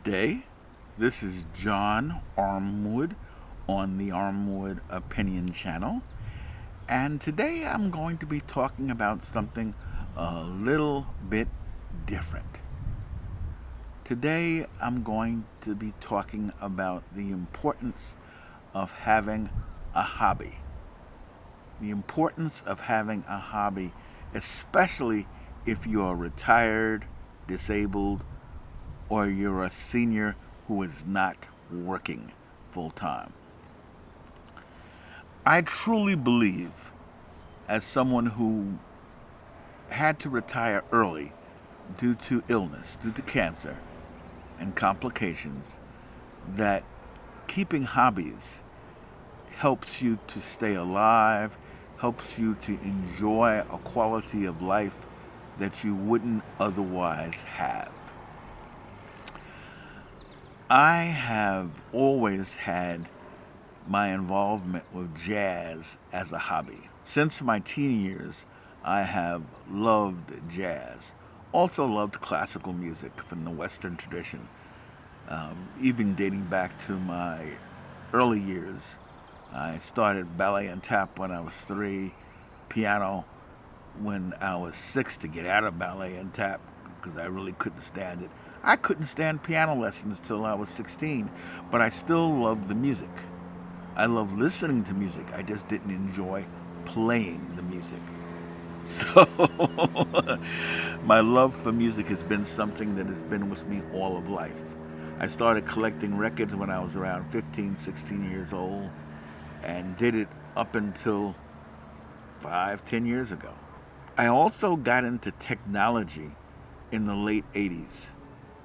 day. This is John Armwood on the Armwood Opinion Channel. And today I'm going to be talking about something a little bit different. Today I'm going to be talking about the importance of having a hobby. The importance of having a hobby, especially if you're retired, disabled, or you're a senior who is not working full time. I truly believe, as someone who had to retire early due to illness, due to cancer and complications, that keeping hobbies helps you to stay alive, helps you to enjoy a quality of life that you wouldn't otherwise have. I have always had my involvement with jazz as a hobby. Since my teen years, I have loved jazz. Also loved classical music from the Western tradition, even dating back to my early years. I started ballet and tap when I was 3, piano when I was 6 to get out of ballet and tap because I really couldn't stand it. I couldn't stand piano lessons till I was 16, but I still loved the music. I love listening to music. I just didn't enjoy playing the music. So, my love for music has been something that has been with me all of life. I started collecting records when I was around 15, 16 years old and did it up until 5, 10 years ago. I also got into technology in the late 80s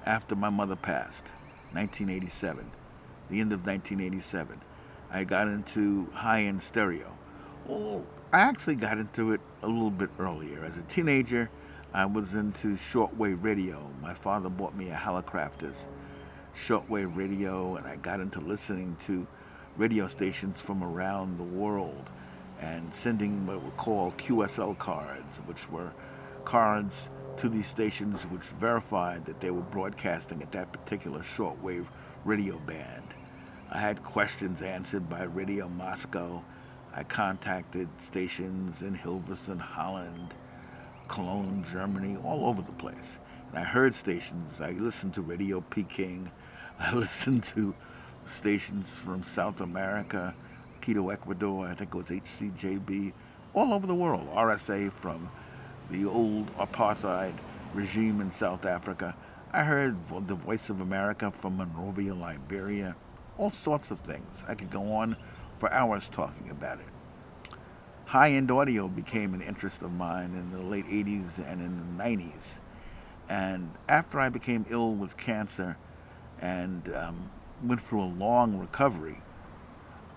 after my mother passed, 1987, the end of 1987. I got into high-end stereo. Well, I actually got into it a little bit earlier. As a teenager, I was into shortwave radio. My father bought me a Hallicrafters shortwave radio, and I got into listening to radio stations from around the world and sending what were called QSL cards, which were cards to these stations which verified that they were broadcasting at that particular shortwave radio band. I had questions answered by Radio Moscow. I contacted stations in Hilversum, Holland, Cologne, Germany, all over the place. And I heard stations. I listened to Radio Peking. I listened to stations from South America, Quito, Ecuador. I think it was HCJB, all over the world. RSA from the old apartheid regime in South Africa. I heard the Voice of America from Monrovia, Liberia. All sorts of things. I could go on for hours talking about it. High-end audio became an interest of mine in the late 80s and in the 90s. And after I became ill with cancer and went through a long recovery,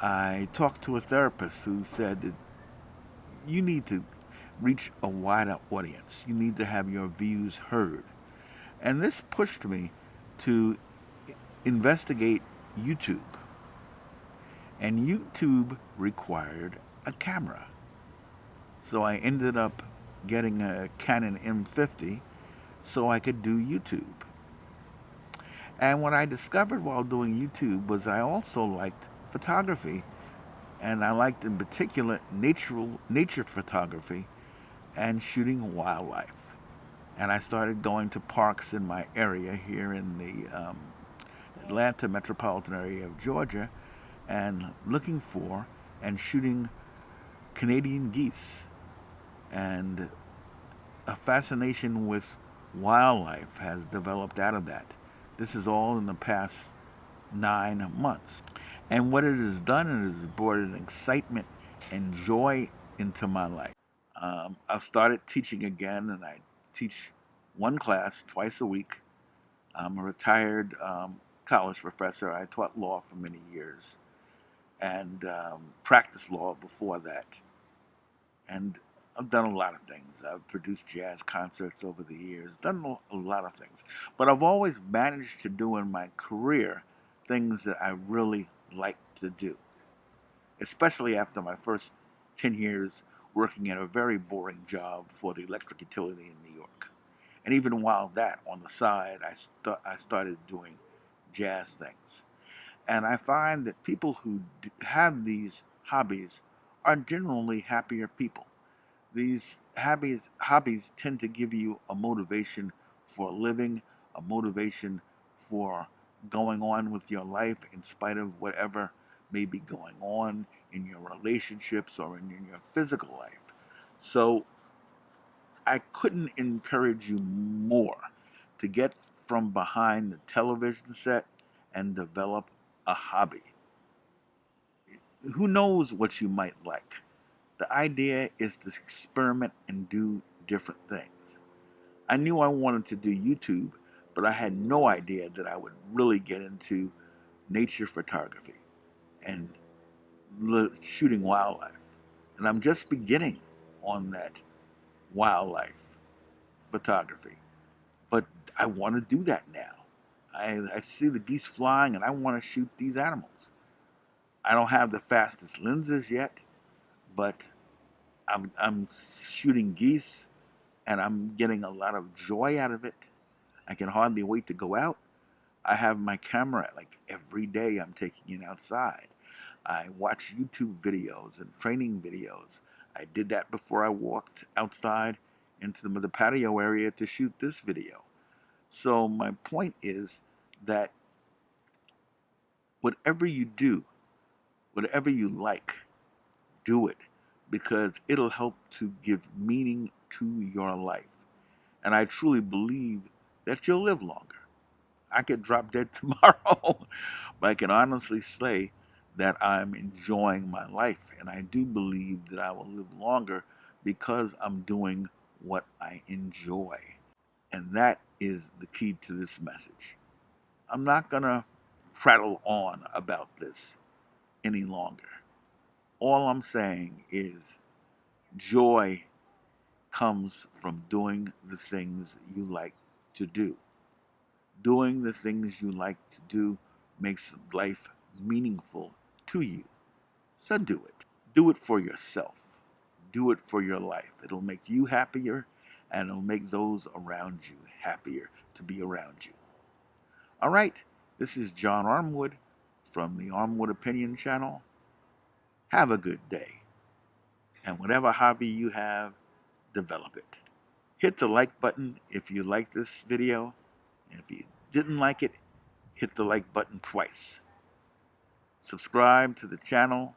I talked to a therapist who said that you need to reach a wider audience. You need to have your views heard. And this pushed me to investigate YouTube. And YouTube required a camera. So I ended up getting a Canon M50 so I could do YouTube. And what I discovered while doing YouTube was I also liked photography, and I liked in particular nature photography and shooting wildlife. And I started going to parks in my area here in the Atlanta metropolitan area of Georgia and looking for and shooting Canadian geese. And a fascination with wildlife has developed out of that. This is all in the past 9 months. And what it has done is brought an excitement and joy into my life. I've started teaching again, and I teach one class twice a week. I'm a retired college professor. I taught law for many years and practiced law before that. And I've done a lot of things. I've produced jazz concerts over the years, done a lot of things. But I've always managed to do in my career things that I really like to do, especially after my first 10 years working at a very boring job for the electric utility in New York. And even while that, on the side, I started doing jazz things. And I find that people who have these hobbies are generally happier people. These hobbies tend to give you a motivation for living, a motivation for going on with your life in spite of whatever may be going on in your relationships or in your physical life. So I couldn't encourage you more to get from behind the television set and develop a hobby. Who knows what you might like? The idea is to experiment and do different things. I knew I wanted to do YouTube, but I had no idea that I would really get into nature photography and shooting wildlife. And I'm just beginning on that wildlife photography. But I want to do that now. I see the geese flying and I want to shoot these animals. I don't have the fastest lenses yet, but I'm shooting geese and I'm getting a lot of joy out of it. I can hardly wait to go out. I have my camera like every day I'm taking it outside. I watch YouTube videos and training videos. I did that before I walked outside into the patio area to shoot this video. So my point is that whatever you do, whatever you like, do it because it'll help to give meaning to your life. And I truly believe that you'll live longer. I could drop dead tomorrow, but I can honestly say that I'm enjoying my life. And I do believe that I will live longer because I'm doing what I enjoy. And that is the key to this message. I'm not going to prattle on about this any longer. All I'm saying is joy comes from doing the things you like to do. Doing the things you like to do makes life meaningful to you. So do it. Do it for yourself. Do it for your life. It'll make you happier and it'll make those around you happier to be around you. All right, this is John Armwood from the Armwood Opinion Channel. Have a good day. And whatever hobby you have, develop it. Hit the like button if you like this video. And if you didn't like it, hit the like button twice. Subscribe to the channel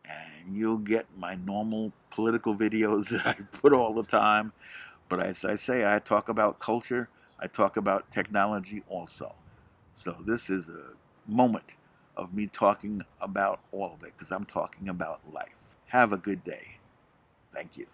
and you'll get my normal political videos that I put all the time. But as I say, I talk about culture, I talk about technology also. So this is a moment of me talking about all of it because I'm talking about life. Have a good day. Thank you.